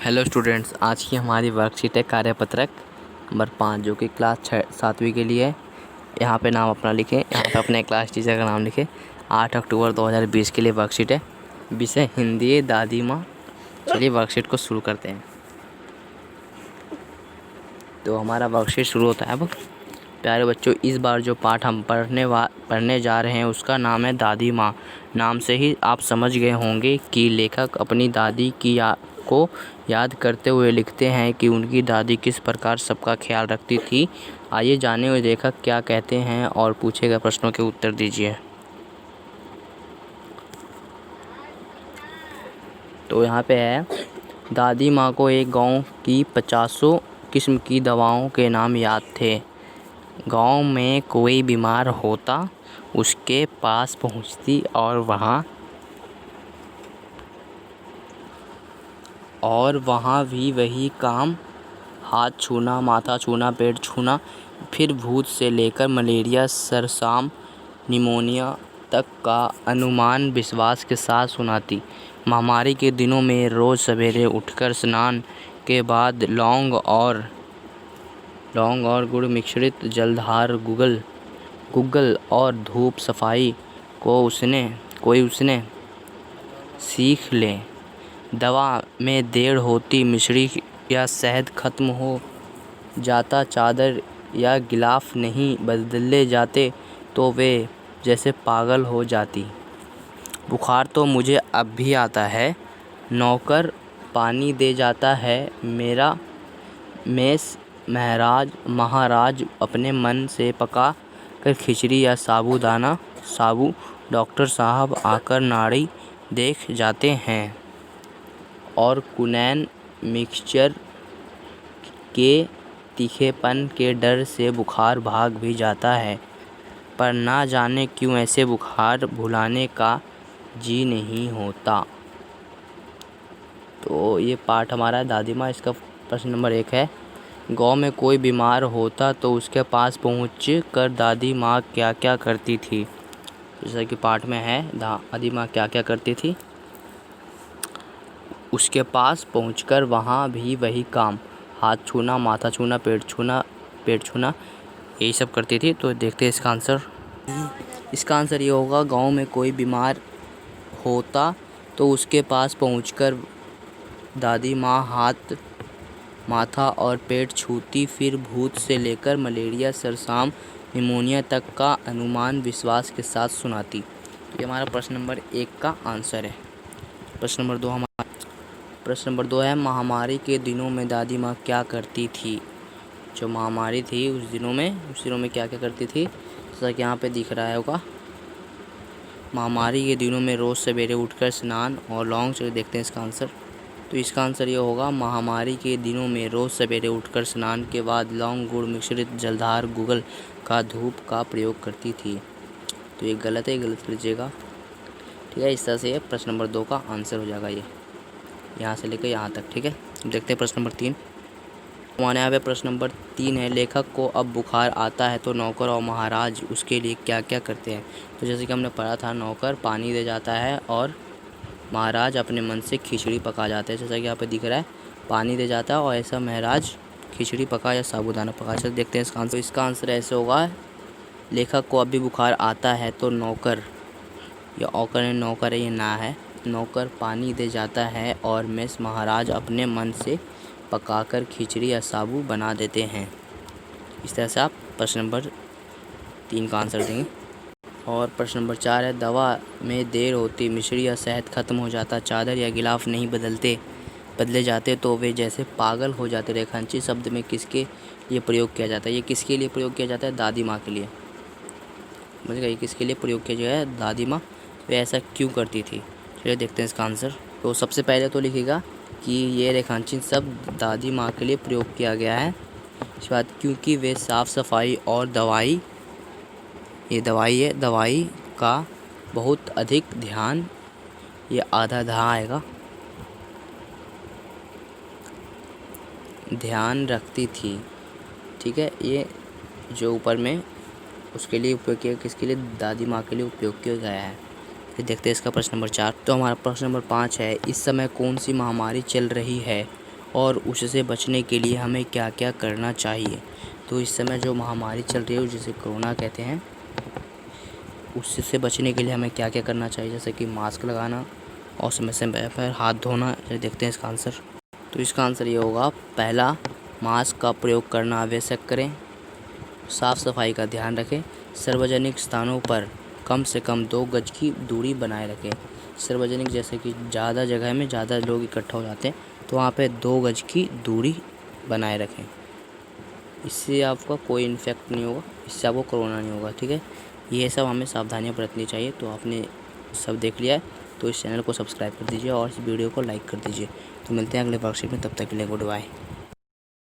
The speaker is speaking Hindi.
हेलो स्टूडेंट्स, आज की हमारी वर्कशीट है कार्यपत्रक नंबर 5 जो कि क्लास 7वीं के लिए है। यहाँ पे नाम अपना लिखें, यहाँ पे अपने क्लास टीचर का नाम लिखें। 8 अक्टूबर 2020 के लिए वर्कशीट है। विषय हिंदी दादी माँ। चलिए वर्कशीट को शुरू करते हैं। तो हमारा वर्कशीट शुरू होता है अब। प्यारे बच्चों, इस बार जो पाठ हम पढ़ने जा रहे हैं उसका नाम है दादी माँ। नाम से ही आप समझ गए होंगे कि लेखक अपनी दादी को याद करते हुए लिखते हैं कि उनकी दादी किस प्रकार सबका ख्याल रखती थी। आइए जाने हुए लेखक क्या कहते हैं और पूछे गए प्रश्नों के उत्तर दीजिए। तो यहाँ पे है, दादी माँ को एक गांव की 50 किस्म की दवाओं के नाम याद थे। गांव में कोई बीमार होता उसके पास पहुंचती और वहाँ भी वही काम, हाथ छूना, माथा छूना, पेट छूना, फिर भूत से लेकर मलेरिया, सरसाम, निमोनिया तक का अनुमान विश्वास के साथ सुनाती। महामारी के दिनों में रोज़ सवेरे उठकर स्नान के बाद लौंग और गुड़ मिश्रित जलधार गुग्गल और धूप सफाई को उसने सीख ले। दवा में देर होती, मिश्री या शहद खत्म हो जाता, चादर या गिलाफ नहीं बदले जाते तो वे जैसे पागल हो जाती। बुखार तो मुझे अब भी आता है, नौकर पानी दे जाता है। मेरा महाराज अपने मन से पका कर खिचड़ी या साबू डॉक्टर साहब आकर नाड़ी देख जाते हैं और कुनैन मिक्सचर के तीखेपन के डर से बुखार भाग भी जाता है, पर ना जाने क्यों ऐसे बुखार भुलाने का जी नहीं होता। तो ये पाठ हमारा है दादी माँ। इसका प्रश्न नंबर 1 है, गांव में कोई बीमार होता तो उसके पास पहुँच कर दादी माँ क्या क्या करती थी। जैसा कि पाठ में है, दादी माँ क्या क्या करती थी। उसके पास पहुंचकर वहाँ भी वही काम, हाथ छूना, माथा छूना, पेट छूना यही सब करती थी। तो देखते हैं इसका आंसर। इसका आंसर ये होगा, गांव में कोई बीमार होता तो उसके पास पहुंचकर दादी माँ हाथ, माथा और पेट छूती, फिर भूत से लेकर मलेरिया, सरसाम, निमोनिया तक का अनुमान विश्वास के साथ सुनाती। ये हमारा प्रश्न नंबर 1 का आंसर है। प्रश्न नंबर 2 है, महामारी के दिनों में दादी माँ क्या करती थी। जो महामारी थी उस दिनों में क्या क्या करती थी, जैसा कि यहाँ पे दिख रहा होगा। महामारी के दिनों में रोज़ सवेरे उठकर स्नान और लौंग। चलिए देखते हैं इसका आंसर। तो इसका आंसर ये होगा, महामारी के दिनों में रोज़ सवेरे उठकर स्नान के बाद लौंग गुड़ मिश्रित जलधार गुग्गल का धूप का प्रयोग करती थी। तो ये गलत है, गलत लीजिएगा। ठीक है, इस तरह से प्रश्न नंबर 2 का आंसर हो जाएगा ये, यहाँ से लेकर यहाँ तक। ठीक है, देखते हैं प्रश्न नंबर 3। हमारे यहाँ पे प्रश्न नंबर 3 है, लेखक को अब बुखार आता है तो नौकर और महाराज उसके लिए क्या क्या करते हैं। तो जैसे कि हमने पढ़ा था, नौकर पानी दे जाता है और महाराज अपने मन से खिचड़ी पका जाते हैं। जैसा कि यहाँ पे दिख रहा है, पानी दे जाता है और ऐसा महाराज खिचड़ी पका या साबूदाना पका। चलिए देखते हैं इसका आंसर। इसका आंसर ऐसे होगा, लेखक को अभी बुखार आता है तो नौकर है, ये ना है, नौकर पानी दे जाता है और महाराज अपने मन से पकाकर खिचड़ी या साबू बना देते हैं। इस तरह से आप प्रश्न नंबर 3 का आंसर देंगे। और प्रश्न नंबर 4 है, दवा में देर होती, मिश्री या शहद खत्म हो जाता, चादर या गिलाफ नहीं बदले जाते तो वे जैसे पागल हो जाते। रेखांकित शब्द में किसके लिए प्रयोग किया जाता है। ये किसके लिए प्रयोग किया जाता है, दादी माँ के लिए। समझ गए, किसके लिए प्रयोग किया जाए, दादी माँ वे ऐसा क्यों करती थी। चलिए देखते हैं इसका आंसर। तो सबसे पहले तो लिखेगा कि ये रेखांकित शब्द दादी माँ के लिए प्रयोग किया गया है। इसके बाद क्योंकि वे साफ़ सफाई और दवाई का बहुत अधिक ध्यान, ये आधा धा आएगा, ध्यान रखती थी। ठीक है, ये जो ऊपर में उसके लिए उपयोग किया, किसके लिए, दादी माँ के लिए उपयोग किया गया है। फिर देखते हैं इसका प्रश्न नंबर 4। तो हमारा प्रश्न नंबर 5 है, इस समय कौन सी महामारी चल रही है। और उससे बचने के लिए हमें क्या क्या करना चाहिए। तो इस समय जो महामारी चल रही है जिसे कोरोना कहते हैं, उससे बचने के लिए हमें क्या क्या करना चाहिए, जैसे कि मास्क लगाना और समय समय पर हाथ धोना। देखते हैं इसका आंसर। तो इसका आंसर ये होगा, पहला, मास्क का प्रयोग करना आवश्यक करें, साफ़ सफाई का ध्यान रखें, सार्वजनिक स्थानों पर कम से कम 2 गज की दूरी बनाए रखें। सार्वजनिक जैसे कि ज़्यादा जगह में ज़्यादा लोग इकट्ठा हो जाते हैं तो वहाँ पे 2 गज की दूरी बनाए रखें। इससे आपका कोई इन्फेक्ट नहीं होगा, इससे आपको कोरोना नहीं होगा। ठीक है, ये सब हमें सावधानियाँ बरतनी चाहिए। तो आपने सब देख लिया है तो इस चैनल को सब्सक्राइब कर दीजिए और इस वीडियो को लाइक कर दीजिए। तो मिलते हैं अगले वर्कशीट में, तब तक के लिए गुड बाय।